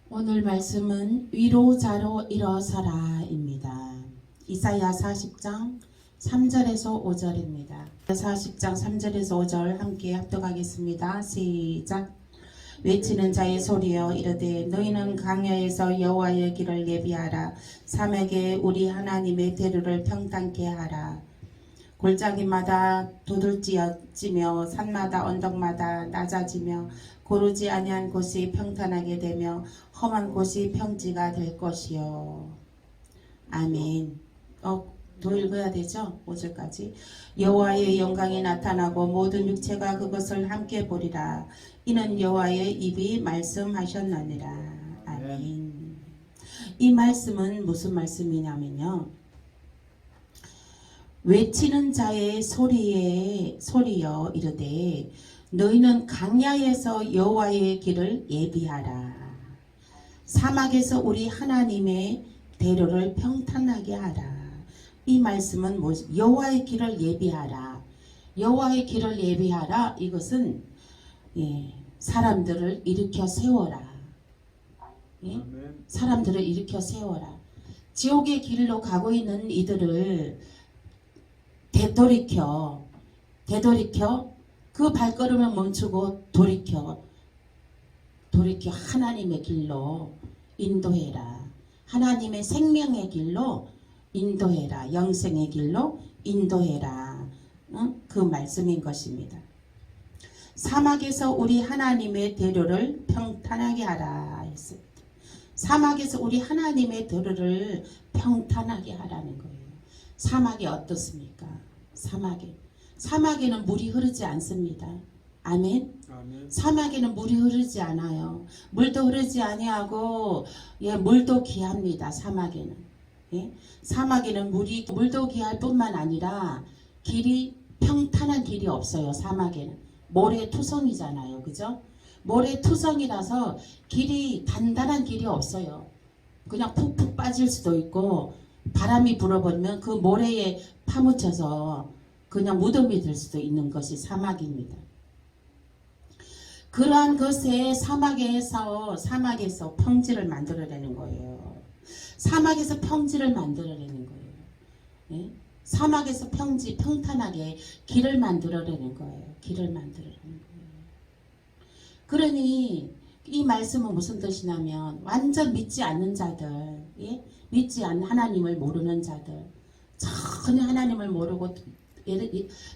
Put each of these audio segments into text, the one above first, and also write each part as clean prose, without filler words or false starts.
오늘 말씀은 위로자로 일어서라입니다. 이사야 40장 3절에서 5절입니다. 40장 3절에서 5절 함께 합독하겠습니다. 시작. 외치는 자의 소리여 이르되 너희는 강야에서 여호와의 길을 예비하라. 사막에 우리 하나님의 대로를 평탄케 하라. 골짜기마다 도들지며 산마다 언덕마다 낮아지며 고르지 아니한 곳이 평탄하게 되며 험한 곳이 평지가 될 것이요. 아멘. 더 읽어야 되죠? 5절까지. 여호와의 영광이 나타나고 모든 육체가 그것을 함께 보리라. 이는 여호와의 입이 말씀하셨느니라. 아멘. 이 말씀은 무슨 말씀이냐면요. 외치는 자의 소리여 이르되 너희는 강야에서 여호와의 길을 예비하라. 사막에서 우리 하나님의 대로를 평탄하게 하라. 이 말씀은 여호와의 길을 예비하라. 여호와의 길을 예비하라. 이것은 사람들을 일으켜 세워라. 사람들을 일으켜 세워라. 지옥의 길로 가고 있는 이들을 되돌이켜 그 발걸음을 멈추고 돌이켜 하나님의 길로 인도해라. 하나님의 생명의 길로 인도해라. 영생의 길로 인도해라. 그 말씀인 것입니다. 사막에서 우리 하나님의 대로를 평탄하게 하라 했습니다. 사막에서 우리 하나님의 대로를 평탄하게 하라는 거예요. 사막이 어떻습니까? 사막에는 물이 흐르지 않습니다. 아멘. 사막에는 물이 흐르지 않아요. 물도 흐르지 아니하고 물도 귀합니다. 사막에는. 사막에는 물도 귀할 뿐만 아니라 평탄한 길이 없어요. 사막에는 모래투성이잖아요. 그죠? 모래투성이라서 단단한 길이 없어요. 그냥 푹푹 빠질 수도 있고 바람이 불어버리면 그 모래에 파묻혀서 그냥 무덤이 될 수도 있는 것이 사막입니다. 그러한 것에 사막에서 평지를 만들어내는 거예요. 사막에서 평지를 만들어내는 거예요. 사막에서 평탄하게 길을 만들어내는 거예요. 그러니 이 말씀은 무슨 뜻이냐면 완전 믿지 않는 자들, 믿지 않는 하나님을 모르는 자들, 전혀 하나님을 모르고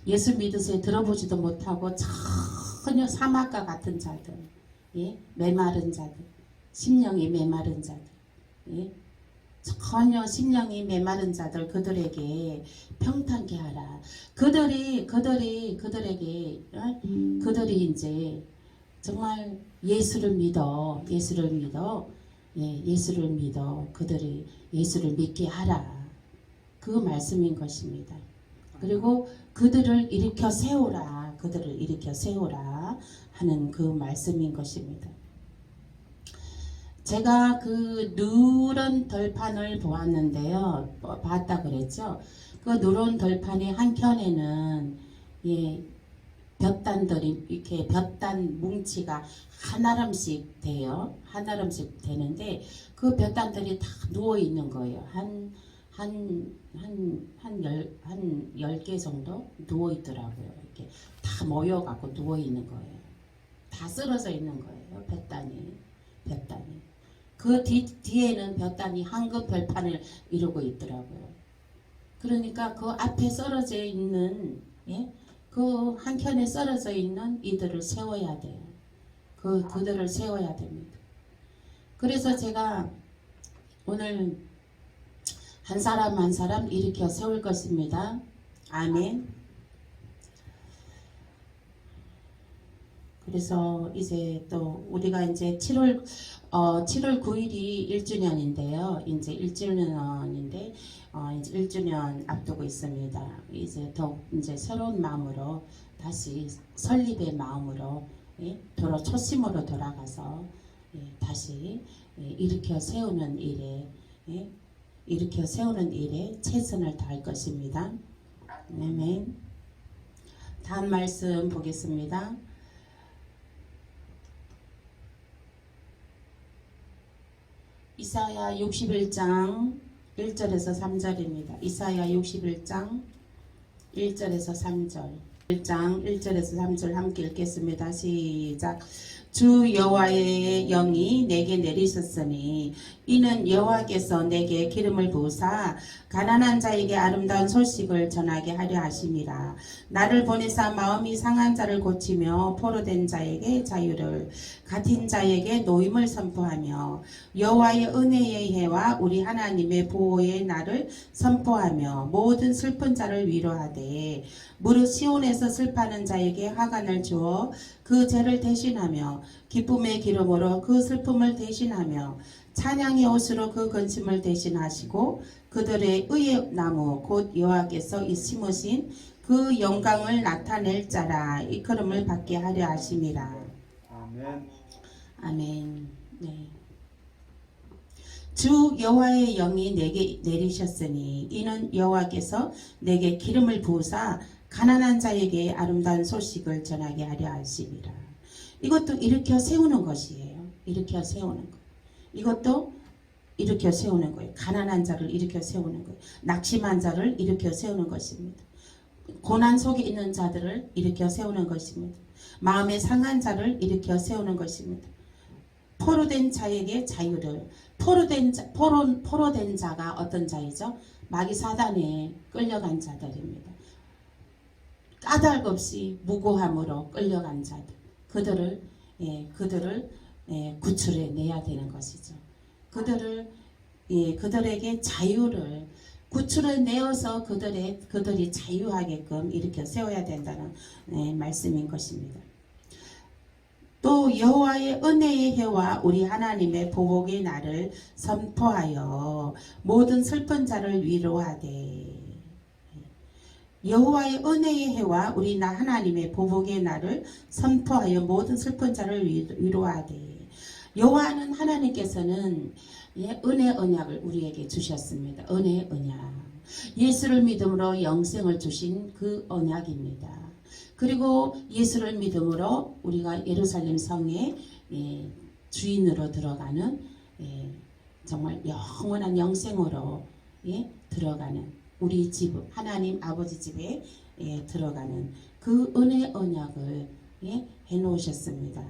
예수 믿으세요 들어보지도 못하고 전혀 사막과 같은 자들, 메마른 자들, 심령이 메마른 자들, 전혀 심령이 메마른 자들, 그들에게 평탄케 하라. 그들이 이제 정말 예수를 믿어 그들이 예수를 믿게 하라. 그 말씀인 것입니다. 그리고 그들을 일으켜 세우라 하는 그 말씀인 것입니다. 제가 그 누런 덜판을 봤다 그랬죠. 그 누런 덜판의 한켠에는 볕단들이 이렇게 볕단 뭉치가 한아름씩 돼요. 한아름씩 되는데 그 볕단들이 다 누워 있는 거예요. 한 10개 정도 누워 있더라고요. 이렇게 다 모여갖고 누워 있는 거예요. 다 쓰러져 있는 거예요. 볕단이. 그 뒤에는 볕단이 황금 별판을 이루고 있더라고요. 그러니까 그 앞에 썰어져 있는 그 한켠에 썰어져 있는 이들을 세워야 돼요. 그들을 세워야 됩니다. 그래서 제가 오늘 한 사람 한 사람 일으켜 세울 것입니다. 아멘. 그래서 이제 또 우리가 이제 7월 9일이 1주년인데요. 이제 1주년인데 이제 1주년 앞두고 있습니다. 이제 더욱 이제 새로운 마음으로 다시 설립의 마음으로 초심으로 돌아가서 다시 일으켜 세우는 일에 최선을 다할 것입니다. 아멘. 다음 말씀 보겠습니다. 이사야 61장 1절에서 3절입니다. 이사야 61장 1절에서 3절. 1장 1절에서 3절 함께 읽겠습니다. 시작. 주 여호와의 영이 내게 내리셨으니 이는 여호와께서 내게 기름을 부으사 가난한 자에게 아름다운 소식을 전하게 하려 하심이라. 나를 보내사 마음이 상한 자를 고치며 포로된 자에게 자유를, 갇힌 자에게 노임을 선포하며 여호와의 은혜의 해와 우리 하나님의 보호의 날을 선포하며 모든 슬픈 자를 위로하되 무릇 시온에서 슬퍼하는 자에게 화관을 주어 그 죄를 대신하며 기쁨의 기름으로 그 슬픔을 대신하며 찬양의 옷으로 그 근심을 대신하시고 그들의 의의 나무 곧 여호와께서 심으신 그 영광을 나타낼 자라 이끌음을 받게 하려 하심이라. 아멘. 아멘. 네. 주 여호와의 영이 내게 내리셨으니 이는 여호와께서 내게 기름을 부으사 가난한 자에게 아름다운 소식을 전하게 하려 하심이라. 이것도 일으켜 세우는 것이에요. 일으켜 세우는 것. 이것도 일으켜 세우는 거예요. 가난한 자를 일으켜 세우는 거예요. 낙심한 자를 일으켜 세우는 것입니다. 고난 속에 있는 자들을 일으켜 세우는 것입니다. 마음에 상한 자를 일으켜 세우는 것입니다. 포로된 자에게 자유를. 포로된 자가 어떤 자이죠? 마귀 사단에 끌려간 자들입니다. 까닭 없이 무고함으로 끌려간 자들. 그들을 구출해 내야 되는 것이죠. 그들에게 자유를 구출해 내어서 그들이 자유하게끔 일으켜 세워야 된다는 말씀인 것입니다. 또 여호와의 은혜의 해와 우리 하나님의 보복의 날을 선포하여 모든 슬픈 자를 위로하되. 여호와의 은혜의 해와 우리 하나님의 보복의 날을 선포하여 모든 슬픈 자를 위로하되. 여호와는 하나님께서는 은혜 언약을 우리에게 주셨습니다. 은혜 언약. 예수를 믿음으로 영생을 주신 그 언약입니다. 그리고 예수를 믿음으로 우리가 예루살렘 성의 주인으로 들어가는 정말 영원한 영생으로 들어가는 우리 집 하나님 아버지 집에 들어가는 그 은혜 언약을 해놓으셨습니다.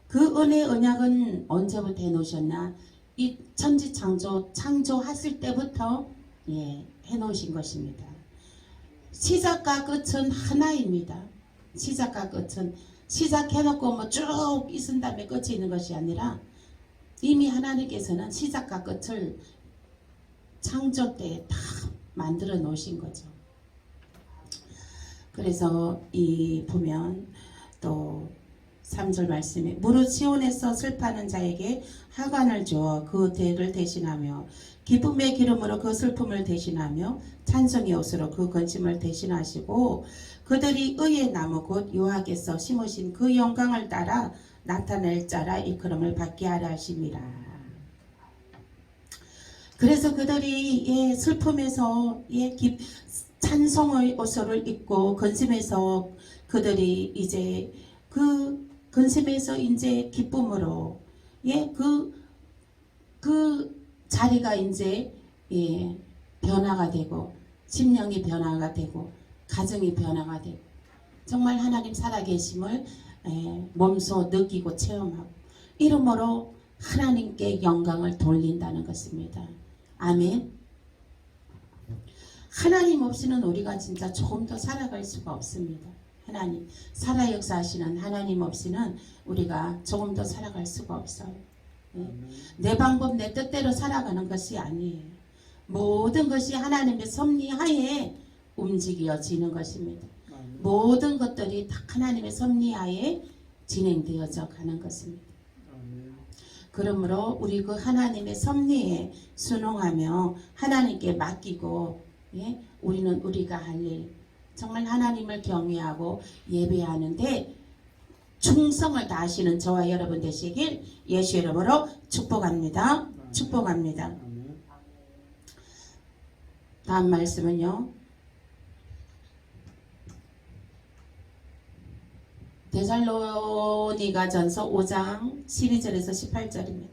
그 은혜 언약은 언제부터 해놓으셨나? 이 천지 창조했을 때부터 해놓으신 것입니다. 시작과 끝은 하나입니다. 시작과 끝은 시작해놓고 뭐 쭉 있은 다음에 끝이 있는 것이 아니라 이미 하나님께서는 시작과 끝을 창조 때 다 만들어 놓으신 거죠. 그래서 보면 또 3절 말씀에 무릇 시온에서 슬퍼하는 자에게 하관을 주어 그 죄를 대신하며 기쁨의 기름으로 그 슬픔을 대신하며 찬송의 옷으로 그 근심을 대신하시고 그들이 의의 나무 곧 여호와께서 심으신 그 영광을 따라 나타낼 자라 이끌음을 받게 하려 하심이라. 그래서 그들이 슬픔에서 찬송의 옷을 입고 근심에서 그들이 이제 그 근심에서 이제 기쁨으로 그 자리가 이제 변화가 되고 심령이 변화가 되고 가정이 변화가 되고 정말 하나님 살아계심을 몸소 느끼고 체험하고 이러므로 하나님께 영광을 돌린다는 것입니다. 아멘. 하나님 없이는 우리가 진짜 조금 더 살아갈 수가 없습니다. 하나님 살아 역사하시는 하나님 없이는 우리가 조금 더 살아갈 수가 없어요. 내 방법 내 뜻대로 살아가는 것이 아니에요. 모든 것이 하나님의 섭리하에 움직여지는 것입니다. 모든 것들이 다 하나님의 섭리하에 진행되어져 가는 것입니다. 그러므로 우리 그 하나님의 섭리에 순응하며 하나님께 맡기고 우리는 우리가 할 일 정말 하나님을 경외하고 예배하는데 충성을 다하시는 저와 여러분 되시길 예수 이름으로 축복합니다. 축복합니다. 다음 말씀은요. 데살로니가전서 5장 12절에서 18절입니다.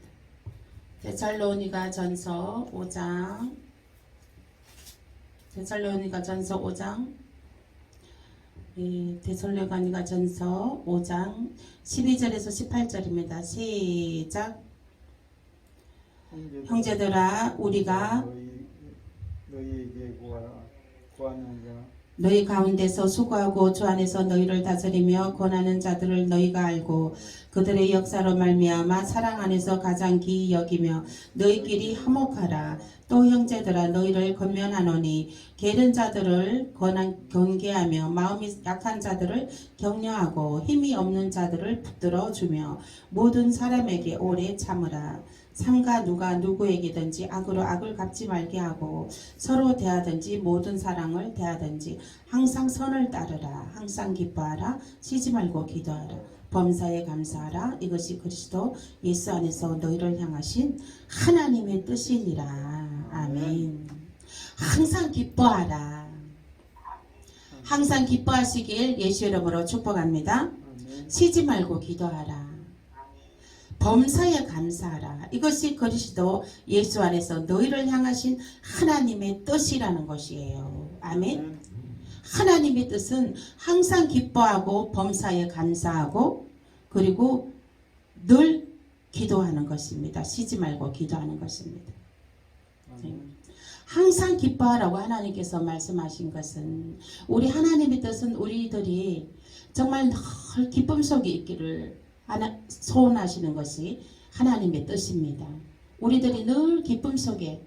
데살로니가 전서 5장 데살로니가 전서 5장 12절에서 18절입니다. 시작. 형제들아 우리가 너희에게 구하노니 너희 가운데서 수고하고 주 안에서 너희를 다스리며 권하는 자들을 너희가 알고 그들의 역사로 말미암아 사랑 안에서 가장 기이 여기며 너희끼리 화목하라. 또 형제들아 너희를 권면하노니 게으른 자들을 경계하며 마음이 약한 자들을 격려하고 힘이 없는 자들을 붙들어 주며 모든 사람에게 오래 참으라. 상가 누가 누구에게든지 악으로 악을 갚지 말게 하고 서로 대하든지 모든 사랑을 대하든지 항상 선을 따르라. 항상 기뻐하라. 쉬지 말고 기도하라. 범사에 감사하라. 이것이 그리스도 예수 안에서 너희를 향하신 하나님의 뜻이니라. 아멘. 항상 기뻐하라. 항상 기뻐하시길 예수 이름으로 축복합니다. 쉬지 말고 기도하라. 범사에 감사하라. 이것이 그리스도 예수 안에서 너희를 향하신 하나님의 뜻이라는 것이에요. 아멘. 하나님의 뜻은 항상 기뻐하고 범사에 감사하고 그리고 늘 기도하는 것입니다. 쉬지 말고 기도하는 것입니다. 항상 기뻐하라고 하나님께서 말씀하신 것은 우리 하나님의 뜻은 우리들이 정말 늘 기쁨 속에 있기를 소원하시는 것이 하나님의 뜻입니다. 우리들이 늘 기쁨 속에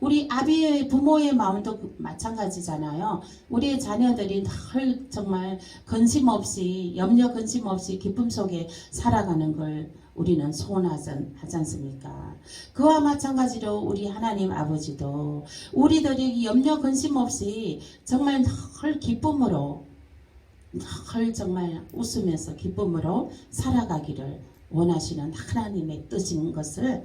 우리 아비의 부모의 마음도 마찬가지잖아요. 우리의 자녀들이 늘 정말 근심 없이 염려 근심 없이 기쁨 속에 살아가는 걸 우리는 소원하지 않습니까? 그와 마찬가지로 우리 하나님 아버지도 우리들이 염려 근심 없이 정말 늘 기쁨으로 늘 정말 웃으면서 기쁨으로 살아가기를 원하시는 하나님의 뜻인 것을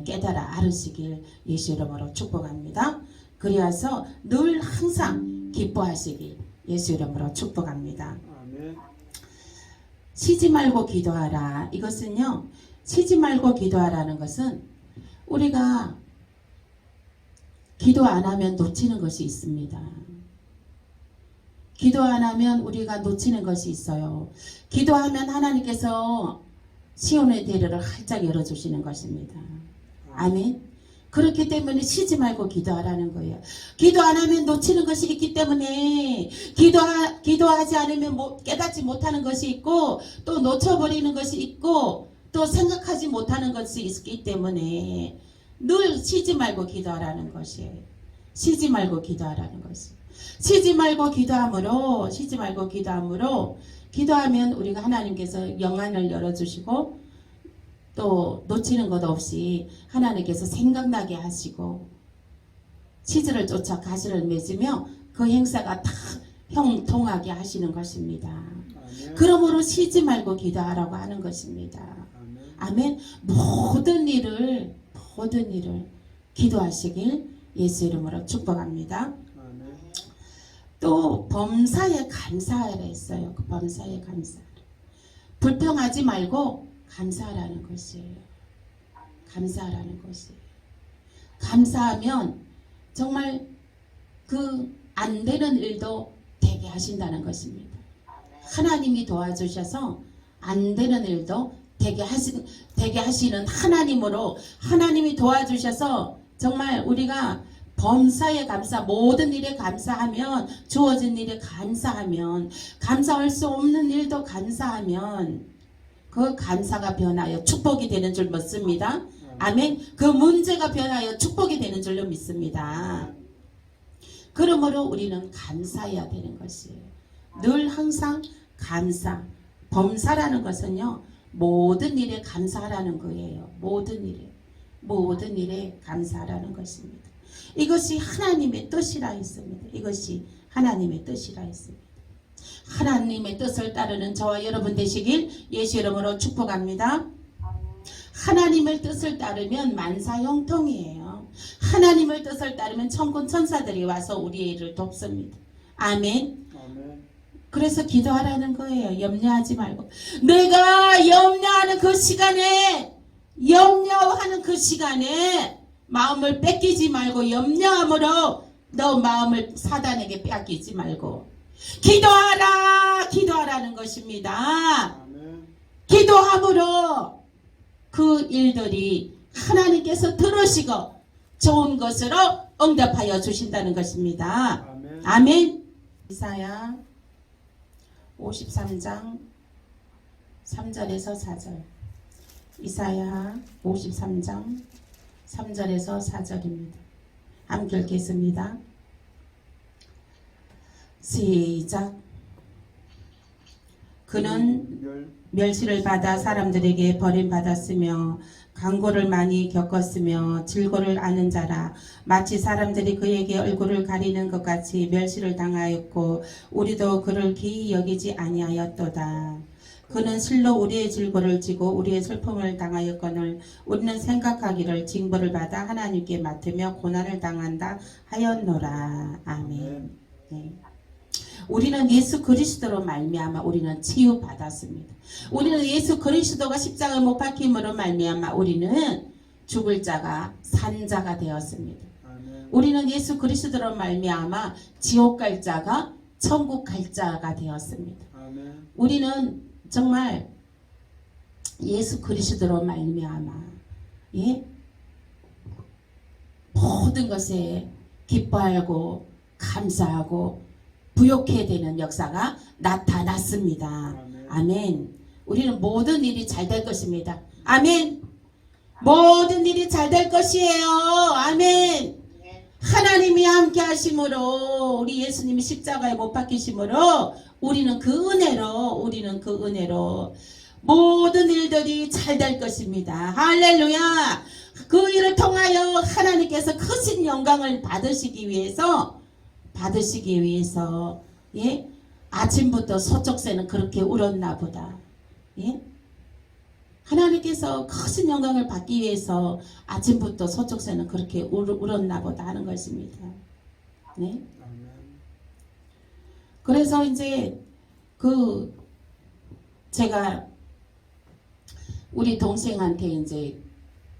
깨달아 알으시길 예수 이름으로 축복합니다. 그리하여 늘 항상 기뻐하시길 예수 이름으로 축복합니다. 아멘. 쉬지 말고 기도하라. 이것은요, 쉬지 말고 기도하라는 것은 우리가 기도 안 하면 놓치는 것이 있습니다. 기도 안 하면 우리가 놓치는 것이 있어요. 기도하면 하나님께서 시온의 대로를 활짝 열어주시는 것입니다. 아멘. 그렇기 때문에 쉬지 말고 기도하라는 거예요. 기도 안 하면 놓치는 것이 있기 때문에 기도하지 않으면 깨닫지 못하는 것이 있고 또 놓쳐버리는 것이 있고 또 생각하지 못하는 것이 있기 때문에 늘 쉬지 말고 기도하라는 것이에요. 쉬지 말고 기도하라는 것이에요. 쉬지 말고 기도함으로 기도하면 우리가 하나님께서 영안을 열어주시고 또 놓치는 것 없이 하나님께서 생각나게 하시고 치즈를 쫓아 가시를 맺으며 그 행사가 다 형통하게 하시는 것입니다. 아멘. 그러므로 쉬지 말고 기도하라고 하는 것입니다. 아멘. 모든 일을 기도하시길 예수 이름으로 축복합니다. 또 범사에 감사하라 했어요. 그 범사에 감사하라. 불평하지 말고 감사하라는 것이에요. 감사하라는 것이에요. 감사하면 정말 그 안 되는 일도 되게 하신다는 것입니다. 하나님이 도와주셔서 안 되는 일도 되게 하시는 하나님으로 하나님이 도와주셔서 정말 우리가 범사에 감사, 모든 일에 감사하면, 주어진 일에 감사하면, 감사할 수 없는 일도 감사하면 그 감사가 변하여 축복이 되는 줄 믿습니다. 아멘. 그 문제가 변하여 축복이 되는 줄로 믿습니다. 그러므로 우리는 감사해야 되는 것이에요. 늘 항상 감사. 범사라는 것은요, 모든 일에 감사하라는 거예요. 모든 일에 감사하라는 것입니다. 이것이 하나님의 뜻이라 했습니다. 이것이 하나님의 뜻이라 했습니다. 하나님의 뜻을 따르는 저와 여러분 되시길 예수 이름으로 축복합니다. 하나님의 뜻을 따르면 만사형통이에요. 하나님의 뜻을 따르면 천군 천사들이 와서 우리의 일을 돕습니다. 아멘. 그래서 기도하라는 거예요. 염려하지 말고. 내가 염려하는 그 시간에 염려하는 그 시간에 마음을 뺏기지 말고 염려함으로 너 마음을 사단에게 빼앗기지 말고 기도하라는 것입니다. 아멘. 기도함으로 그 일들이 하나님께서 들으시고 좋은 것으로 응답하여 주신다는 것입니다. 아멘. 아멘. 이사야 53장 3절에서 4절. 이사야 53장 3절에서 4절입니다. 함께 읽겠습니다. 시작. 그는 멸시를 받아 사람들에게 버림받았으며 강고를 많이 겪었으며 질고를 아는 자라. 마치 사람들이 그에게 얼굴을 가리는 것 같이 멸시를 당하였고 우리도 그를 기이 여기지 아니하였도다. 그는 실로 우리의 질고를 지고 우리의 슬픔을 당하였거늘 우리는 생각하기를 징벌을 받아 하나님께 맡으며 고난을 당한다 하였노라. 아멘. 네. 우리는 예수 그리스도로 말미암아 우리는 치유받았습니다. 우리는 예수 그리스도가 십자가에 못 박힘으로 말미암아 우리는 죽을 자가 산 자가 되었습니다. 아멘. 우리는 예수 그리스도로 말미암아 지옥 갈 자가 천국 갈 자가 되었습니다. 아멘. 우리는 정말 예수 그리스도로 말미암아 모든 것에 기뻐하고 감사하고 부욕해야 되는 역사가 나타났습니다. 아멘. 아멘. 우리는 모든 일이 잘 될 것입니다. 아멘. 모든 일이 잘 될 것이에요. 아멘. 하나님이 함께 하심으로 우리 예수님이 십자가에 못 박히심으로 우리는 그 은혜로 모든 일들이 잘 될 것입니다. 할렐루야. 그 일을 통하여 하나님께서 크신 영광을 받으시기 위해서 아침부터 서쪽새는 그렇게 울었나 보다. 하나님께서 크신 영광을 받기 위해서 아침부터 서쪽새는 그렇게 울었나 보다 하는 것입니다. 네? 아멘. 그래서 이제 제가 우리 동생한테 이제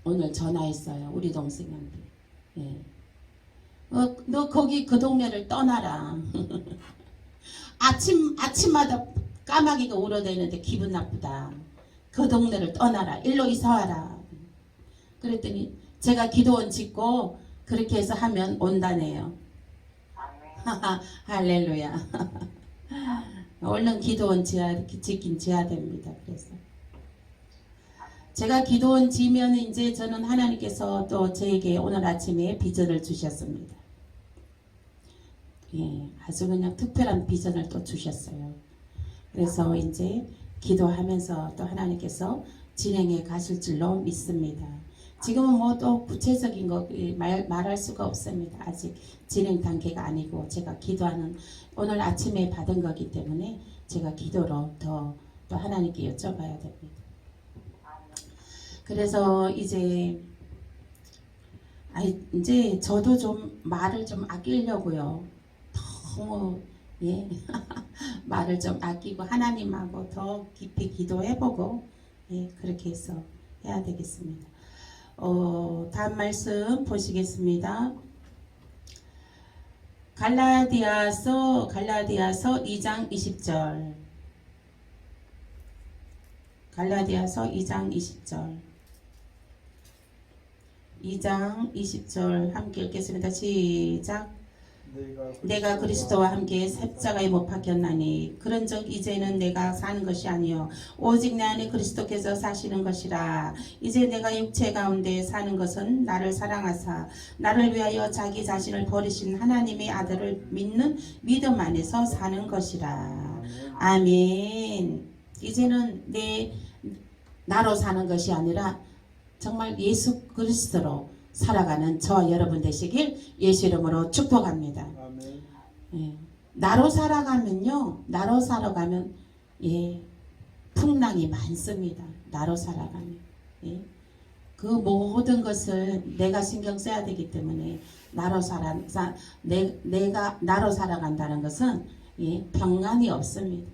오늘 전화했어요. 우리 동생한테. 예. 너 거기 그 동네를 떠나라. 아침마다 까마귀가 울어대는데 기분 나쁘다. 그 동네를 떠나라. 일로 이사와라. 그랬더니 제가 기도원 짓고 그렇게 해서 하면 온다네요. 할렐루야. 얼른 기도원 짓긴 지어야 됩니다. 그래서 제가 기도원 지면 이제 저는 하나님께서 또 저에게 오늘 아침에 비전을 주셨습니다. 예, 아주 그냥 특별한 비전을 또 주셨어요. 그래서 이제 기도하면서 또 하나님께서 진행해 가실 줄로 믿습니다. 지금은 뭐 또 구체적인 거 말할 수가 없습니다. 아직 진행 단계가 아니고 제가 기도하는 오늘 아침에 받은 거기 때문에 제가 기도로 또 하나님께 여쭤봐야 됩니다. 그래서 이제 저도 좀 말을 좀 아끼려고요. 너무 말을 좀 아끼고 하나님하고 더 깊이 기도해보고 그렇게 해서 해야 되겠습니다. 다음 말씀 보시겠습니다. 갈라디아서 2장 20절. 갈라디아서 2장 20절. 2장 20절 함께 읽겠습니다. 시작. 내가 그리스도와 함께 십자가에 못 박혔나니 그런즉 이제는 내가 사는 것이 아니요 오직 내 안에 그리스도께서 사시는 것이라. 이제 내가 육체 가운데 사는 것은 나를 사랑하사 나를 위하여 자기 자신을 버리신 하나님의 아들을 믿는 믿음 안에서 사는 것이라. 아멘. 이제는 나로 사는 것이 아니라 정말 예수 그리스도로 살아가는 저와 여러분 되시길 예수 이름으로 축복합니다. 아멘. 예. 나로 살아가면 풍랑이 많습니다. 나로 살아가면 그 모든 것을 내가 신경 써야 되기 때문에 내가 나로 살아간다는 것은 평안이 없습니다.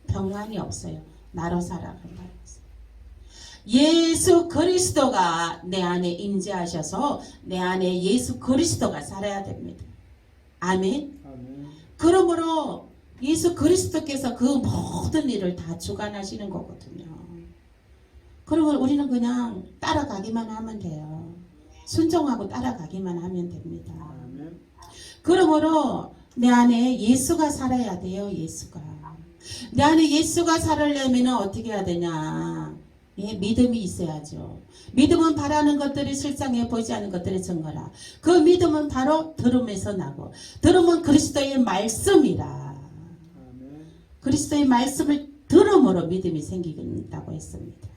평안이 없어요. 나로 살아간다는 것은. 예수 그리스도가 내 안에 임재하셔서 내 안에 예수 그리스도가 살아야 됩니다. 아멘. 아멘. 그러므로 예수 그리스도께서 그 모든 일을 다 주관하시는 거거든요. 그러면 우리는 그냥 따라가기만 하면 돼요. 순종하고 따라가기만 하면 됩니다. 아멘. 그러므로 내 안에 예수가 살아야 돼요. 예수가. 내 안에 예수가 살으려면 어떻게 해야 되냐. 예, 믿음이 있어야죠. 믿음은 바라는 것들이 실상에 보이지 않는 것들의 증거라. 그 믿음은 바로 들음에서 나고 들음은 그리스도의 말씀이라. 아멘. 그리스도의 말씀을 들음으로 믿음이 생긴다고 했습니다.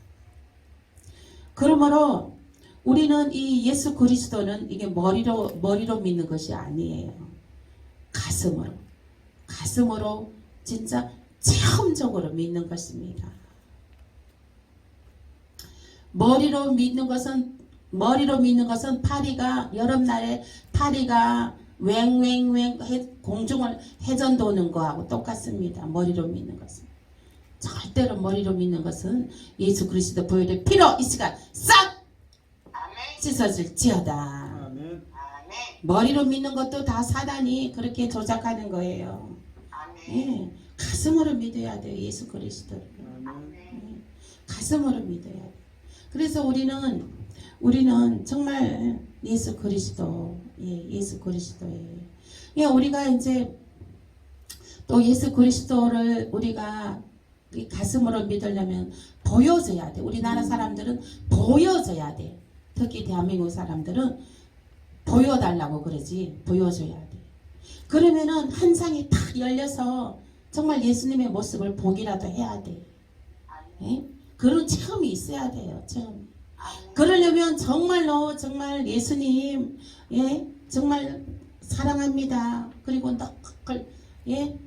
그러므로 우리는 이 예수 그리스도는 이게 머리로 믿는 것이 아니에요. 가슴으로 진짜 체험적으로 믿는 것입니다. 머리로 믿는 것은 파리가 여름날에 파리가 왱왱왱 공중을 회전 도는 거하고 똑같습니다. 머리로 믿는 것은. 절대로 머리로 믿는 것은 예수 그리스도 보혈의 피로 이 시간 싹 씻어질지어다. 아멘. 머리로 믿는 것도 다 사단이 그렇게 조작하는 거예요. 예, 가슴으로 믿어야 돼요. 예수 그리스도를. 아멘. 가슴으로 믿어야 돼요. 그래서 우리는 정말 예수 그리스도, 예수 그리스도예요. 예, 우리가 이제 또 예수 그리스도를 우리가 가슴으로 믿으려면 보여줘야 돼. 우리나라 사람들은 보여줘야 돼. 특히 대한민국 사람들은 보여달라고 그러지. 보여줘야 돼. 그러면은 한 상이 탁 열려서 정말 예수님의 모습을 보기라도 해야 돼. 예? 그런 체험이 있어야 돼요. 체험. 그러려면 정말로 정말 예수님, 예, 정말 사랑합니다. 그리고 예,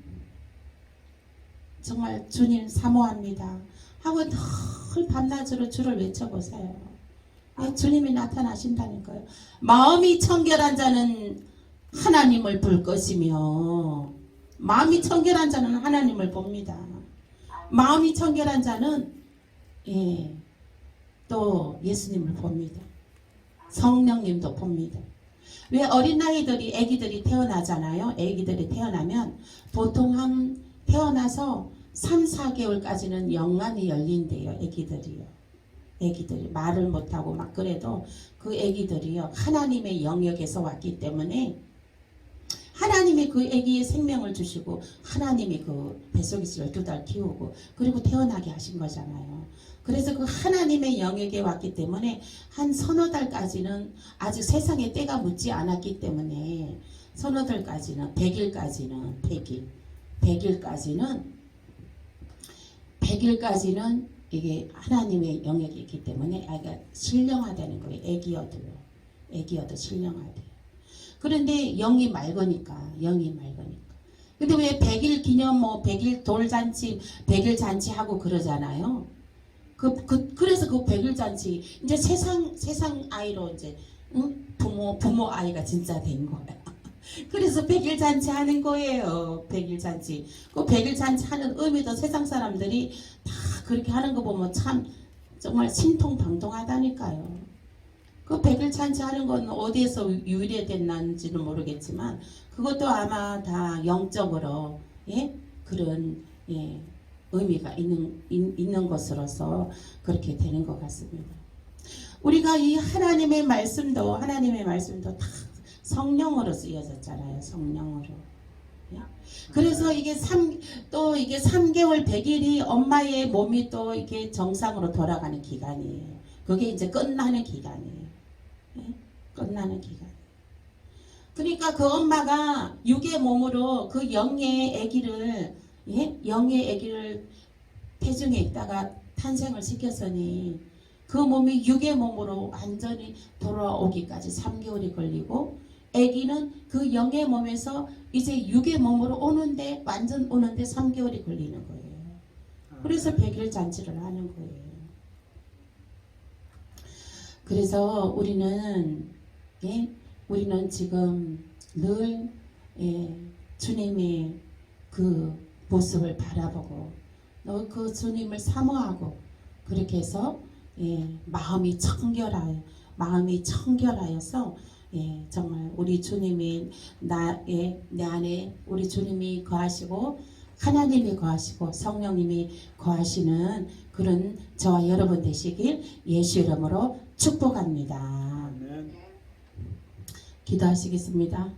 정말 주님 사모합니다. 하고 늘 밤낮으로 주를 외쳐보세요. 예, 주님이 나타나신다니까요. 마음이 청결한 자는 하나님을 볼 것이며 마음이 청결한 자는 하나님을 봅니다. 마음이 청결한 자는 예, 또 예수님을 봅니다. 성령님도 봅니다. 왜 어린 아기들이 태어나잖아요. 아기들이 태어나면 보통 태어나서 3, 4개월까지는 영안이 열린대요. 아기들이 말을 못하고 막 그래도 그 아기들이요. 하나님의 영역에서 왔기 때문에 하나님이 그 아기의 생명을 주시고 하나님이 그 뱃속에서 12달 키우고 그리고 태어나게 하신 거잖아요. 그래서 그 하나님의 영역에 왔기 때문에 한 서너 달까지는 아직 세상에 때가 묻지 않았기 때문에 서너 달까지는 100일까지는 이게 하나님의 영역이 있기 때문에 아기가 신령하다는 거예요. 애기여도 신령하대요. 그런데 영이 맑으니까. 근데 왜 100일 기념 100일 돌잔치 100일 잔치하고 그러잖아요. 그래서 그 100일 잔치 이제 세상 아이로 이제 부모 아이가 진짜 된 거야. 그래서 100일 잔치 하는 거예요. 100일 잔치. 그 100일 잔치 하는 의미도 세상 사람들이 다 그렇게 하는 거 보면 참 정말 신통방통하다니까요. 그 100일 잔치 하는 건 어디에서 유래됐는지는 모르겠지만 그것도 아마 다 영적으로 그런 의미가 있는 것으로서 그렇게 되는 것 같습니다. 우리가 이 하나님의 말씀도 다 성령으로 쓰여졌잖아요. 성령으로. 그래서 이게 3개월 100일이 엄마의 몸이 또 이게 정상으로 돌아가는 기간이에요. 그게 이제 끝나는 기간이에요. 끝나는 기간. 그러니까 그 엄마가 육의 몸으로 그 영의 아기를 태중에 있다가 탄생을 시켰으니 그 몸이 육의 몸으로 완전히 돌아오기까지 3개월이 걸리고 아기는 그 영의 몸에서 이제 육의 몸으로 완전 오는데 3개월이 걸리는 거예요. 그래서 100일 잔치를 하는 거예요. 그래서 우리는 지금 늘 주님의 그 모습을 바라보고 그 주님을 사모하고 그렇게 해서 마음이 청결하여서 정말 우리 주님이 내 안에 우리 주님이 거하시고 하나님이 거하시고 성령님이 거하시는 그런 저와 여러분 되시길 예수 이름으로 축복합니다. 아멘. 기도하시겠습니다.